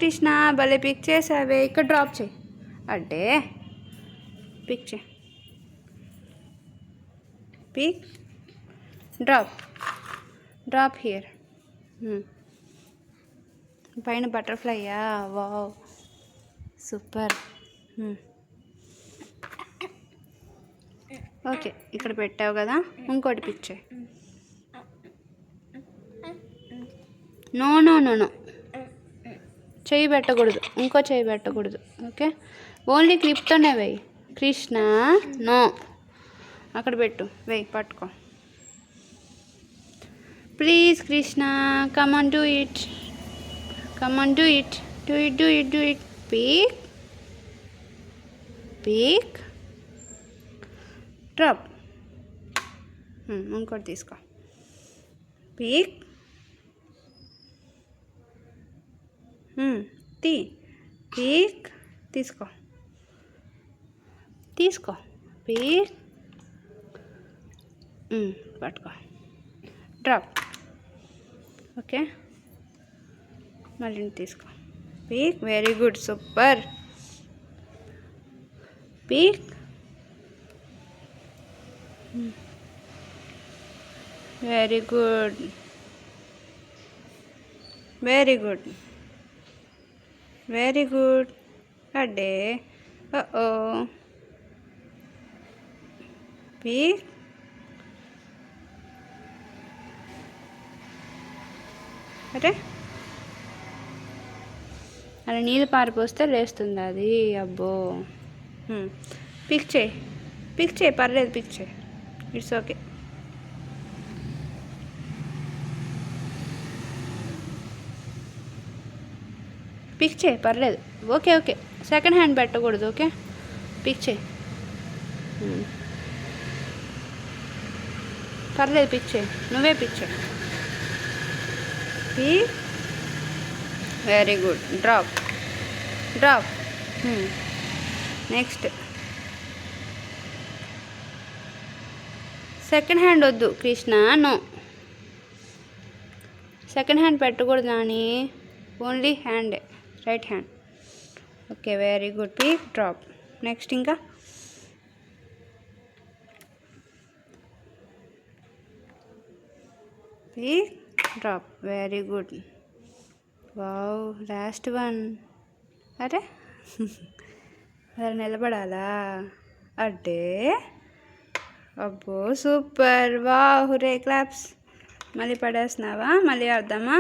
కృష్ణ, భలే పిక్ చేసావే. ఇక్కడ డ్రాప్ చేయి. అడ్డే పిక్ చేయి. Pick, drop here. పైన బటర్ఫ్లైయా? Wow, super. ఓకే, ఇక్కడ పెట్టావు కదా, ఇంకోటి పిక్ చేయి. నో నో నో నో, చెయ్యి పెట్టకూడదు, ఇంకో చెయ్యి పెట్టకూడదు. ఓకే, ఓన్లీ క్లిప్తోనే వెయ్యి. కృష్ణ నో, అక్కడ పెట్టు, వెయ్యి, పట్టుకో. Please Krishna, come on, do it. Come on, do it. Do it, do it, do it. Pick, pick, drop. ఇంకోటి తీసుకో. పిక్, పిక్, తీసుకో. పిక్, పట్టుకో. డ్రాప్. ఓకే, మళ్ళీ తీసుకో. Pick, very good, super. Pick, very good, very good, very good. అడ్డే, ఓ pick, అరే అలా నీళ్ళు పారిపోస్తే లేస్తుంది అది. అబ్బో, పిక్ చేయి, పర్లేదు, పిక్ చేయి, ఇట్స్ ఓకే. పిక్ చేయి, పర్లేదు, ఓకే ఓకే. సెకండ్ హ్యాండ్ పెట్టకూడదు. ఓకే, పిక్ చేయి, పర్లేదు, పిక్ చేయి, నువ్వే పిక్ చేయి. Pick, very good. Drop. Next second hand వద్దు కృష్ణ, నో. సెకండ్ హ్యాండ్ పెట్టకూడదు నాని, ఓన్లీ హ్యాండే, right hand. Okay, very good. Pick, drop. Next ఇంకా pick, drop, very good. Wow, last one. అరే అలా నిలబడాలా? అడ్డే, అబ్బో, సూపర్. Wow, హురే, claps. మళ్ళీ పడేస్తున్నావా? మళ్ళీ ఆడదామా?